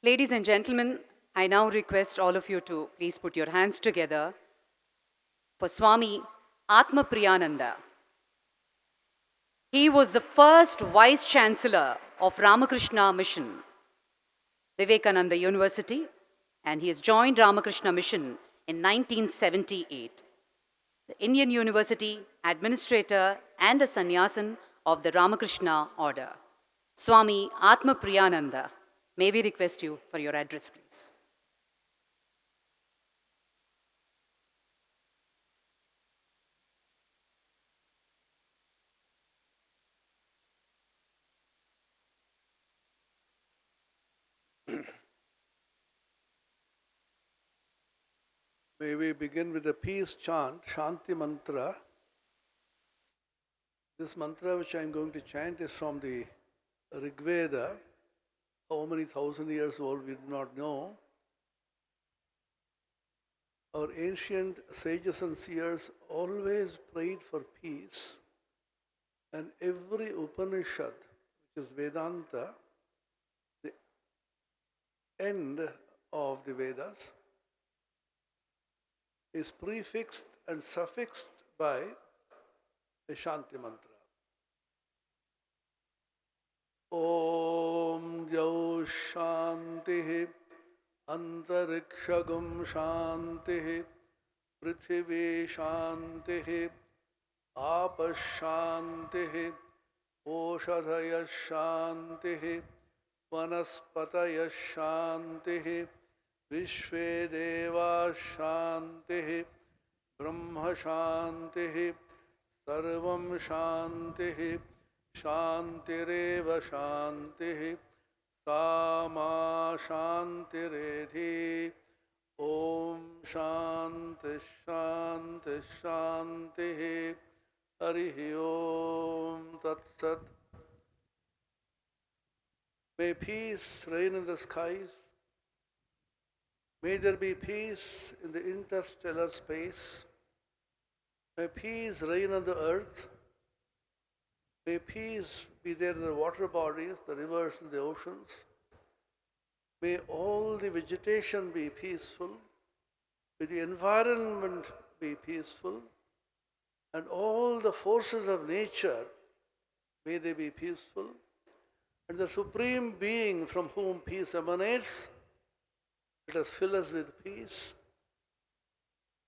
Ladies and gentlemen, I now request all of you to please put your hands together for Swami Atmapriyananda. He was the first Vice Chancellor of Ramakrishna Mission, Vivekananda University, and he has joined Ramakrishna Mission in 1978. The Indian University Administrator and a Sannyasin of the Ramakrishna Order. Swami Atmapriyananda, may we request you for your address, please. May we begin with a peace chant, Shanti Mantra. This mantra which I am going to chant is from the Rig Veda. How many thousand years old we do not know. Our ancient sages and seers always prayed for peace, and every Upanishad, which is Vedanta, the end of the Vedas, is prefixed and suffixed by a Shanti Mantra. Om Jau Shanti Antarikshagum Shanti Prithvi Shanti Apas Shanti Oshadhaya Shanti Vanaspataya Shanti Vishve Deva Shanti Brahma Shanti Sarvam Shanti Shantireva Shanti Sama Shantiredhi Om Shanti Shanti Shanti Harihi Om Tat Sat. May peace reign in the skies. May there be peace in the interstellar space. May peace reign on the earth. May peace be there in the water bodies, the rivers and the oceans. May all the vegetation be peaceful. May the environment be peaceful. And all the forces of nature, may they be peaceful. And the Supreme Being from whom peace emanates, let us fill us with peace,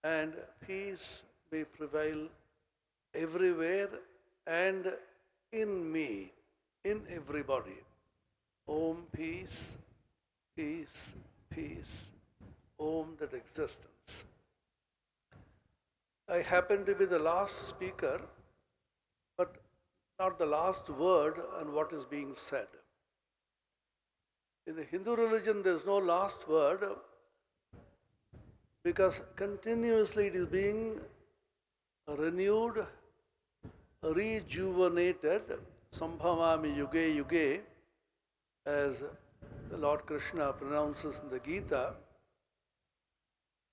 and peace may prevail everywhere and in me, in everybody. Om peace, peace, peace. Om that existence. I happen to be the last speaker, but not the last word on what is being said. In the Hindu religion, there is no last word because continuously it is being renewed, rejuvenated, Sambhavami Yuge Yuge, as the Lord Krishna pronounces in the Gita.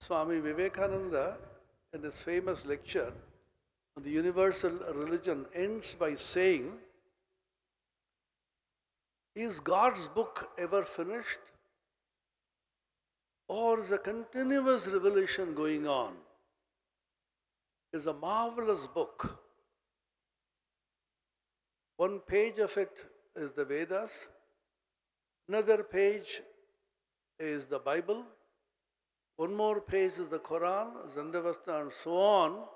Swami Vivekananda, in his famous lecture on the universal religion, ends by saying, is God's book ever finished? Or is a continuous revelation going on? It's a marvelous book. One page of it is the Vedas, another page is the Bible, one more page is the Quran, Zandavasta and so on,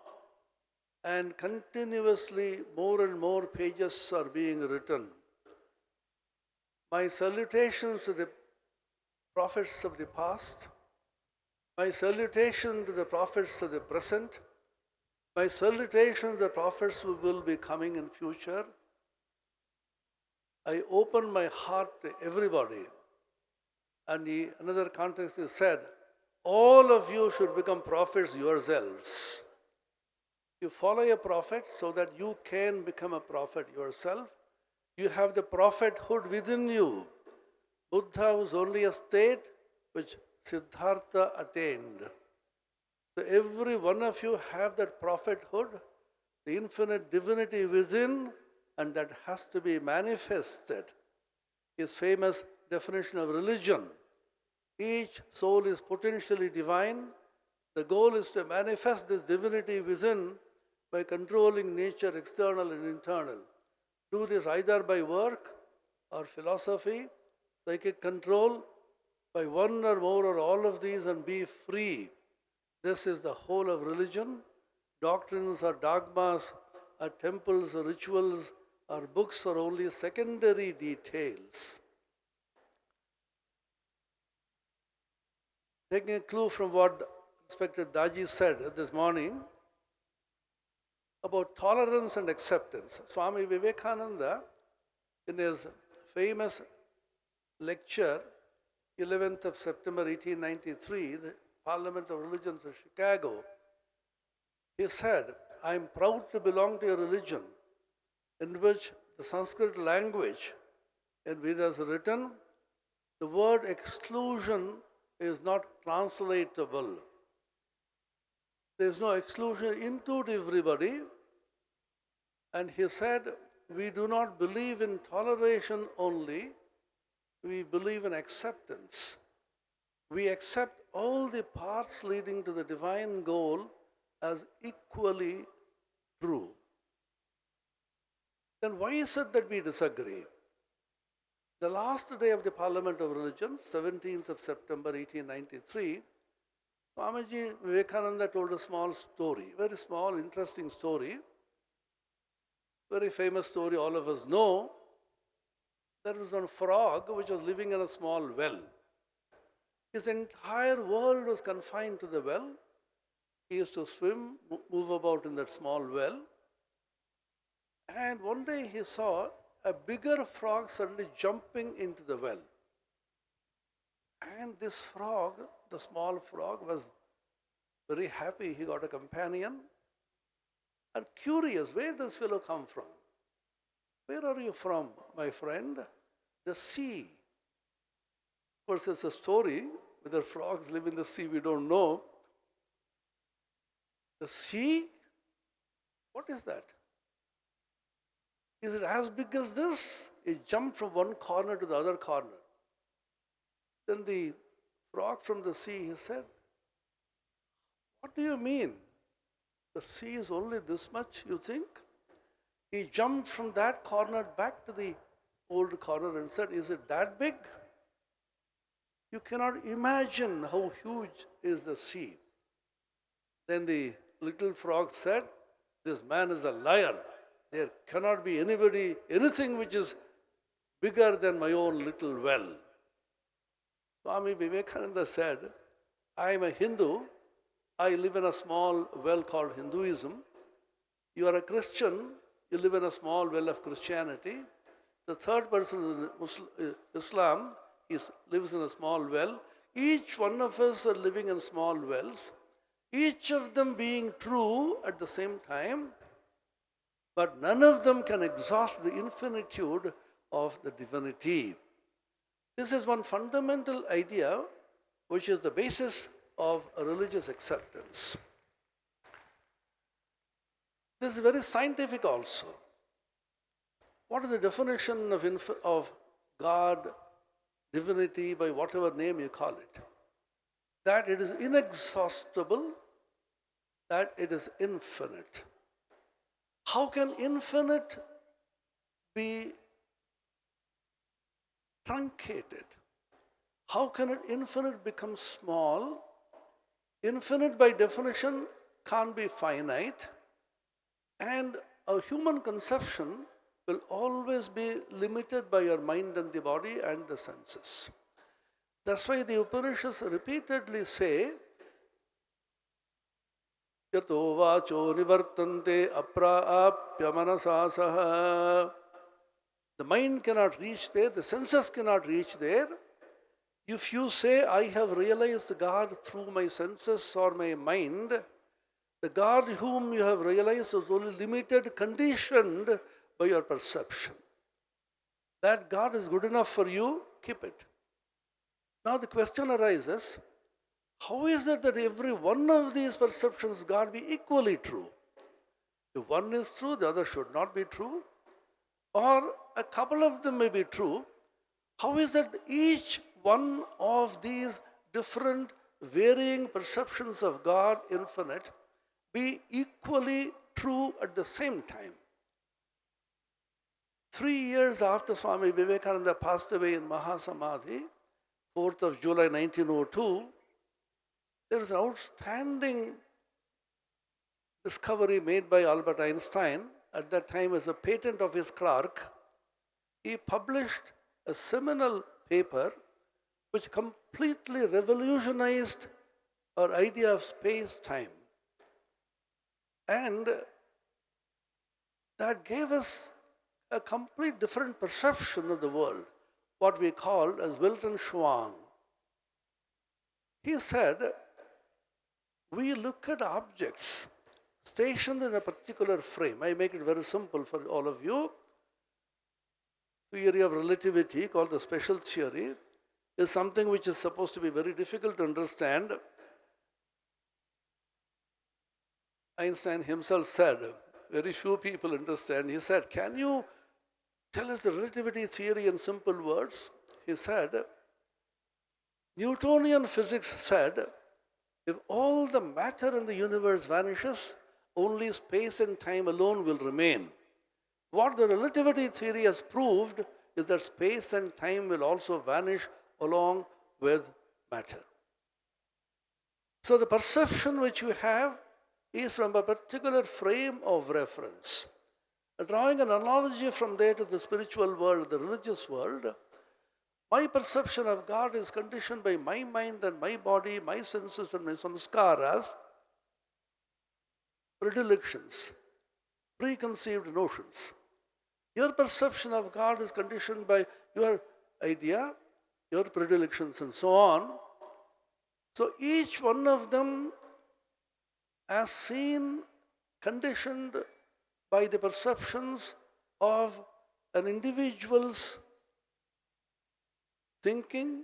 and continuously more and more pages are being written. My salutations to the prophets of the past, my salutation to the prophets of the present, my salutation to the prophets who will be coming in future. I open my heart to everybody. And in another context is said, all of you should become prophets yourselves. You follow a prophet so that you can become a prophet yourself. You have the prophethood within you. Buddha was only a state which Siddhartha attained. So every one of you have that prophethood, the infinite divinity within, and that has to be manifested. His famous definition of religion. Each soul is potentially divine. The goal is to manifest this divinity within by controlling nature, external and internal. Do this either by work or philosophy, psychic control, by one or more or all of these, and be free. This is the whole of religion. Doctrines or dogmas or temples or rituals or books are only secondary details. Taking a clue from what respected Daji said this morning about tolerance and acceptance. Swami Vivekananda, in his famous lecture, 11th of September 1893, the Parliament of Religions of Chicago, he said, I am proud to belong to a religion in which the Sanskrit language, in Vedas written, the word exclusion is not translatable. There is no exclusion, include everybody. And he said, we do not believe in toleration only, we believe in acceptance. We accept all the paths leading to the divine goal as equally true. Then why is it that we disagree? The last day of the Parliament of Religions, 17th of September 1893, Swamiji Vivekananda told a small story, very small, interesting story, very famous story all of us know. There was one frog which was living in a small well. His entire world was confined to the well. He used to swim, move about in that small well. And one day he saw a bigger frog suddenly jumping into the well. And this frog, the small frog, was very happy. He got a companion. And curious, where does this fellow come from? Where are you from, my friend? The sea. Of course, it's a story. Whether frogs live in the sea, we don't know. The sea? What is that? Is it as big as this? It jumped from one corner to the other corner. Then the frog from the sea, he said, what do you mean? The sea is only this much, you think? He jumped from that corner back to the old corner and said, is it that big? You cannot imagine how huge is the sea. Then the little frog said, this man is a liar. There cannot be anything which is bigger than my own little well. Swami Vivekananda said, I am a Hindu. I live in a small well called Hinduism. You are a Christian. You live in a small well of Christianity. The third person in Islam lives in a small well. Each one of us are living in small wells, each of them being true at the same time, but none of them can exhaust the infinitude of the divinity. This is one fundamental idea which is the basis of religious acceptance. This is very scientific also. What is the definition of God, divinity, by whatever name you call it? That it is inexhaustible, that it is infinite. How can infinite be truncated? How can infinite become small? Infinite by definition can't be finite, and a human conception will always be limited by your mind and the body and the senses. That's why the Upanishads repeatedly say, Yato vacho nivartante apraapya manasasaha. The mind cannot reach there, the senses cannot reach there. If you say, I have realized God through my senses or my mind, the God whom you have realized is only limited, conditioned by your perception. That God is good enough for you, keep it. Now the question arises, how is it that every one of these perceptions God be equally true? If one is true, the other should not be true. Or a couple of them may be true. How is it each one of these different varying perceptions of God infinite be equally true at the same time? 3 years after Swami Vivekananda passed away in Mahasamadhi, 4th of July 1902, there is an outstanding discovery made by Albert Einstein, at that time as a patent of his clerk. He published a seminal paper which completely revolutionized our idea of space-time. And that gave us a complete different perception of the world, what we call as Wilton Schwang. He said, we look at objects stationed in a particular frame. I make it very simple for all of you. Theory of relativity, called the special theory, is something which is supposed to be very difficult to understand. Einstein himself said, very few people understand. He said, can you tell us the relativity theory in simple words? He said, Newtonian physics said, if all the matter in the universe vanishes, only space and time alone will remain. What the relativity theory has proved is that space and time will also vanish along with matter. So the perception which you have is from a particular frame of reference. Drawing an analogy from there to the spiritual world, the religious world, my perception of God is conditioned by my mind and my body, my senses and my samskaras, predilections, preconceived notions. Your perception of God is conditioned by your idea, your predilections and so on. So each one of them as seen, conditioned by the perceptions of an individual's thinking,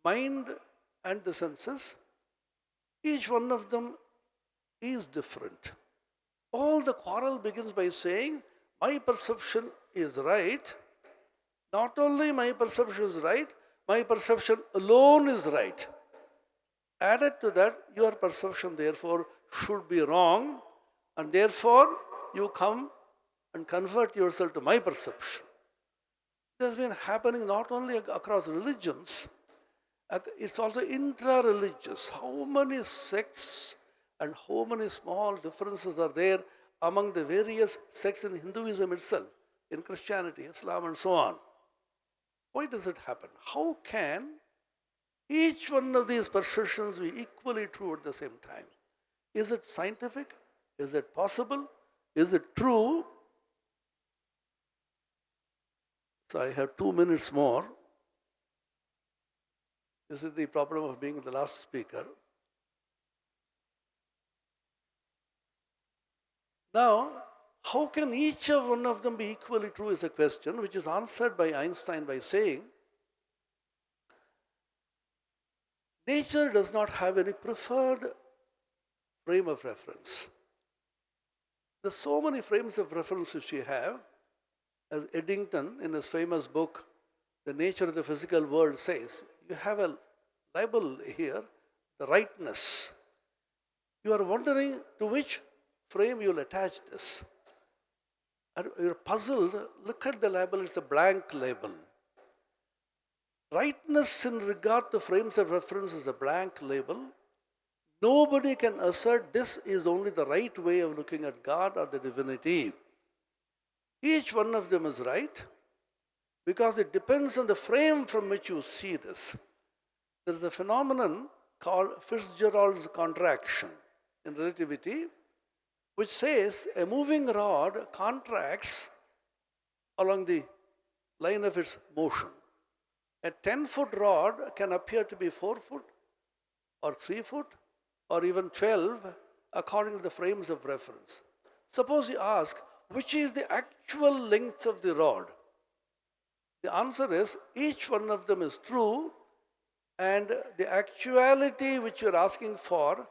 mind and the senses, each one of them is different. All the quarrel begins by saying, my perception is right. Not only my perception is right, my perception alone is right. Added to that, your perception therefore should be wrong, and therefore you come and convert yourself to my perception. This has been happening not only across religions, it's also intra-religious. How many sects and how many small differences are there among the various sects in Hinduism itself, in Christianity, Islam and so on. Why does it happen? How can each one of these perceptions be equally true at the same time? Is it scientific? Is it possible? Is it true? So I have 2 minutes more. This is the problem of being the last speaker. Now, how can each of one of them be equally true is a question which is answered by Einstein by saying, nature does not have any preferred frame of reference. There's so many frames of reference which we have. As Eddington, in his famous book, The Nature of the Physical World, says, you have a label here, the rightness. You are wondering to which frame you will attach this. You're puzzled, look at the label, it's a blank label. Rightness in regard to frames of reference is a blank label. Nobody can assert this is only the right way of looking at God or the divinity. Each one of them is right because it depends on the frame from which you see this. There is a phenomenon called Fitzgerald's contraction in relativity, which says a moving rod contracts along the line of its motion. A 10-foot rod can appear to be 4 foot or 3 foot or even 12 according to the frames of reference. Suppose you ask, which is the actual length of the rod? The answer is each one of them is true, and the actuality which you are asking for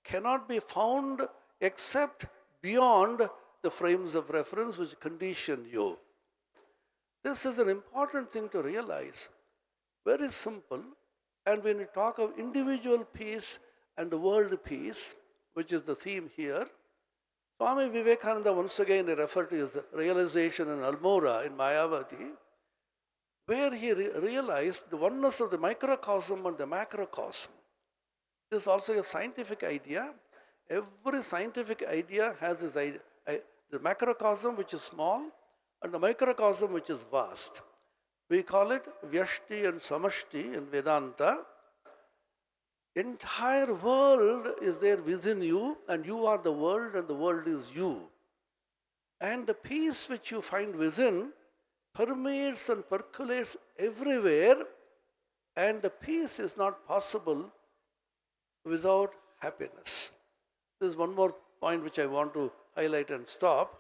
cannot be found except beyond the frames of reference which condition you. This is an important thing to realize. Very simple. And when we talk of individual peace and the world peace, which is the theme here, Swami Vivekananda once again referred to his realization in Almora in Mayavati, where he realized the oneness of the microcosm and the macrocosm. This is also a scientific idea. Every scientific idea has this idea, the macrocosm which is small and the microcosm which is vast. We call it Vyashti and Samashti in Vedanta. Entire world is there within you, and you are the world and the world is you. And the peace which you find within permeates and percolates everywhere, and the peace is not possible without happiness. There's one more point which I want to highlight and stop.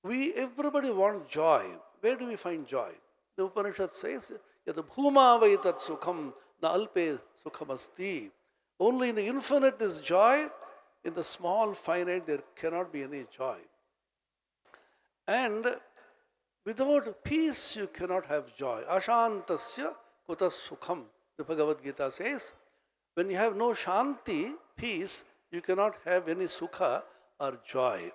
Everybody wants joy. Where do we find joy? The Upanishad says, Yad bhuma vaitat sukham na alpe sukham asti. Only in the infinite is joy. In the small, finite, there cannot be any joy. And without peace, you cannot have joy. Ashantasya kutas sukham. The Bhagavad Gita says, when you have no shanti, peace, you cannot have any sukha or joy.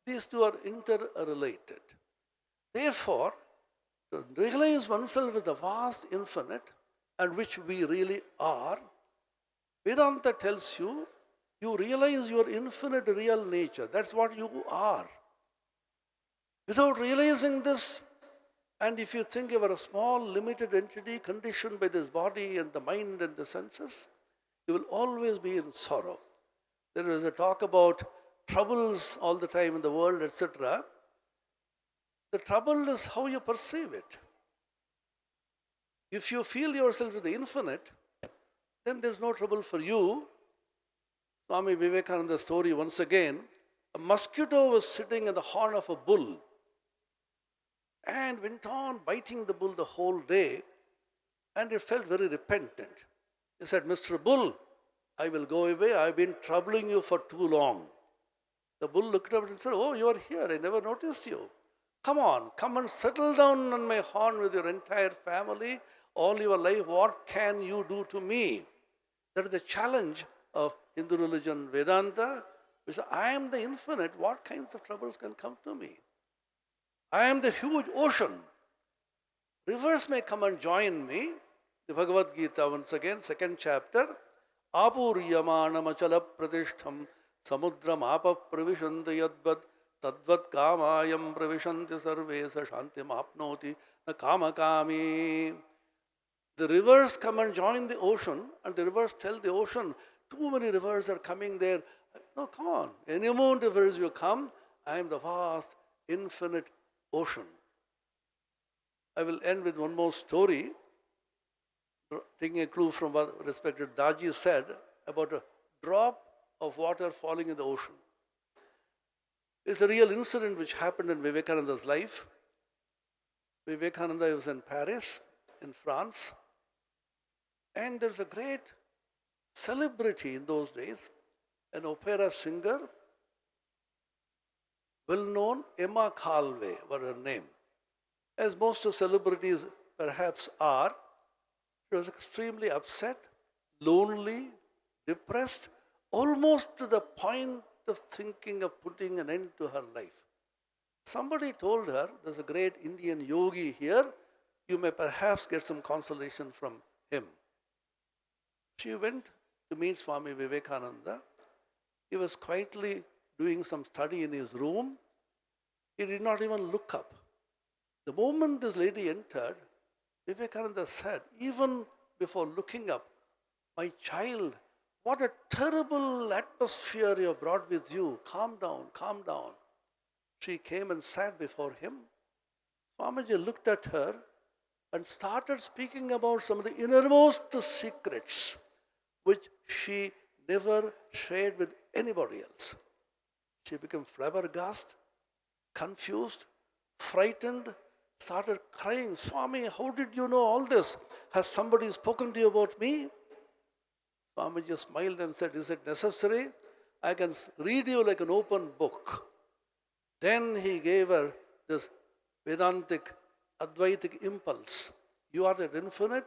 These two are interrelated. Therefore, to realize oneself as the vast infinite, and which we really are, Vedanta tells you, you realize your infinite real nature. That's what you are. Without realizing this, and if you think you are a small, limited entity conditioned by this body and the mind and the senses, you will always be in sorrow. There is a talk about troubles all the time in the world, etc. The trouble is how you perceive it. If you feel yourself with the infinite, then there's no trouble for you. Swami Vivekananda's story once again, a mosquito was sitting in the horn of a bull and went on biting the bull the whole day, and it felt very repentant. He said, Mr. Bull, I will go away. I've been troubling you for too long. The bull looked up and said, oh, you are here. I never noticed you. Come on, come and settle down on my horn with your entire family. All your life, what can you do to me? That is the challenge of Hindu religion, Vedanta. We say, I am the infinite. What kinds of troubles can come to me? I am the huge ocean. Rivers may come and join me. The Bhagavad Gita, once again, second chapter. Apuryamanam achala pratishtham samudram apa pravishanti yadvad tadvat kamayam pravishanti sarvesa shantim apnoti na kamakami. The rivers come and join the ocean, and the rivers tell the ocean, too many rivers are coming there. No, come on. Any amount of rivers you come, I am the vast, infinite ocean. I will end with one more story, taking a clue from what respected Daji said about a drop of water falling in the ocean. It's a real incident which happened in Vivekananda's life. Vivekananda was in Paris, in France, and there's a great celebrity in those days, an opera singer, well-known, Emma Calvé was her name. As most of celebrities perhaps are, she was extremely upset, lonely, depressed, almost to the point of thinking of putting an end to her life. Somebody told her, there's a great Indian yogi here, you may perhaps get some consolation from him. She went to meet Swami Vivekananda. He was quietly doing some study in his room. He did not even look up. The moment this lady entered, Vivekananda said, even before looking up, my child, what a terrible atmosphere you have brought with you. Calm down, calm down. She came and sat before him. Swamiji looked at her and started speaking about some of the innermost secrets which she never shared with anybody else. She became flabbergasted, confused, frightened, started crying, Swami, how did you know all this? Has somebody spoken to you about me? Swami just smiled and said, is it necessary? I can read you like an open book. Then he gave her this Vedantic, Advaitic impulse. You are that infinite.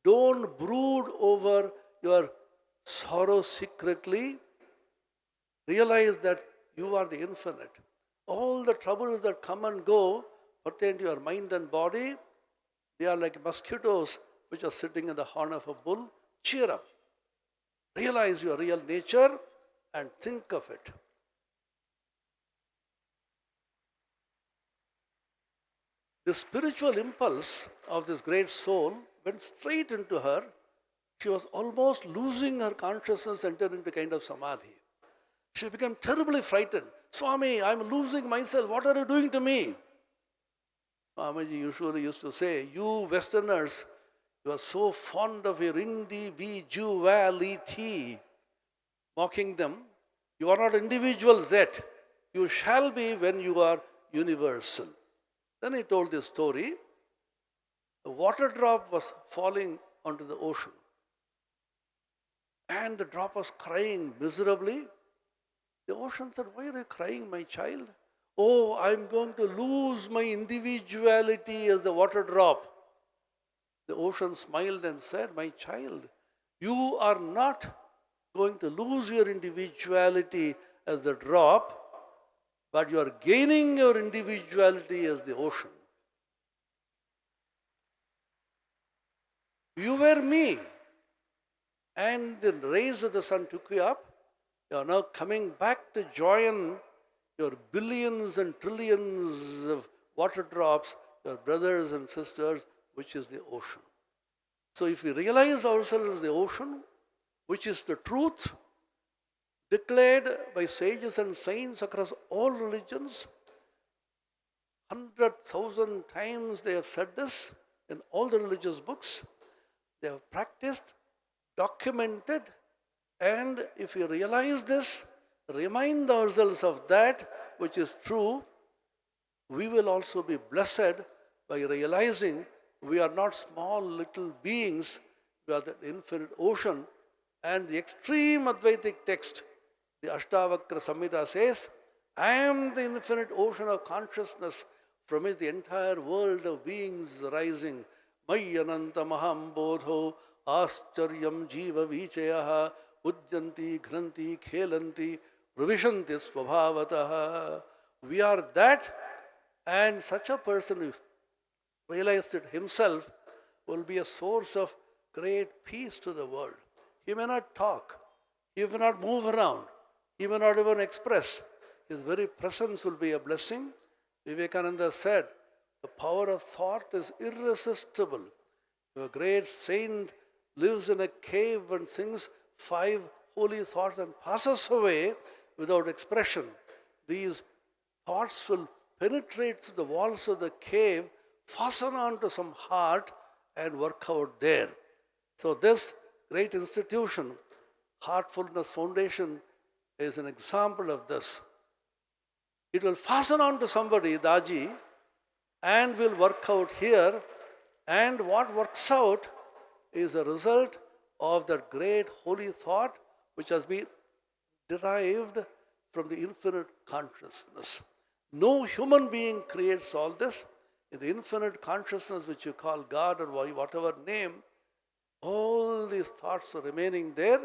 Don't brood over your sorrow secretly. Realize that you are the infinite. All the troubles that come and go pertain to your mind and body. They are like mosquitoes which are sitting in the horn of a bull. Cheer up. Realize your real nature and think of it. The spiritual impulse of this great soul went straight into her. She was almost losing her consciousness, entered into kind of samadhi. She became terribly frightened. Swami, I'm losing myself. What are you doing to me? Swamiji usually used to say, you Westerners, you are so fond of your individuality. Mocking them, you are not individuals yet. You shall be when you are universal. Then he told this story. A water drop was falling onto the ocean. And the drop was crying miserably. The ocean said, why are you crying, my child? Oh, I'm going to lose my individuality as the water drop. The ocean smiled and said, my child, you are not going to lose your individuality as the drop, but you are gaining your individuality as the ocean. You were me, and the rays of the sun took you up. You are now coming back to join your billions and trillions of water drops, your brothers and sisters, which is the ocean. So if we realize ourselves as the ocean, which is the truth, declared by sages and saints across all religions, 100,000 times they have said this in all the religious books. They have practiced, documented, and if we realize this, remind ourselves of that which is true, we will also be blessed by realizing we are not small little beings, we are the infinite ocean. And the extreme Advaitic text, the Ashtavakra Samhita says, I am the infinite ocean of consciousness from which the entire world of beings rising. Mayananta maham bodho ascharya jiva vichayaha udyanti ghranti khelanti pravishanti svabhavataha. We are that, and such a person who realized it himself will be a source of great peace to the world. He may not talk, he may not move around, he may not even express. His very presence will be a blessing. Vivekananda said, the power of thought is irresistible. If a great saint lives in a cave and sings 5 holy thoughts and passes away without expression, these thoughts will penetrate through the walls of the cave, fasten onto some heart and work out there. So this great institution, Heartfulness Foundation, is an example of this. It will fasten on to somebody, Daji, and will work out here. And what works out is a result of that great holy thought which has been derived from the infinite consciousness. No human being creates all this. In the infinite consciousness which you call God or whatever name, all these thoughts are remaining there,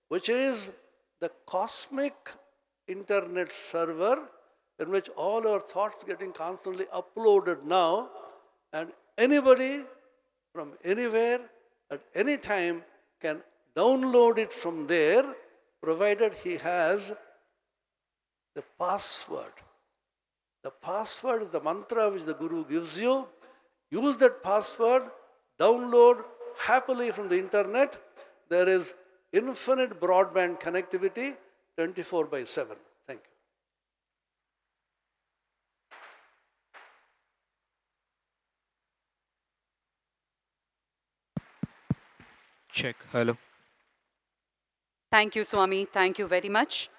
which is the cosmic internet server in which all our thoughts getting constantly uploaded now, and anybody from anywhere at any time can download it from there, provided he has the password. The password is the mantra which the Guru gives you. Use that password, download happily from the internet. There is infinite broadband connectivity 24/7. Thank you. Check. Hello. Thank you, Swami. Thank you very much.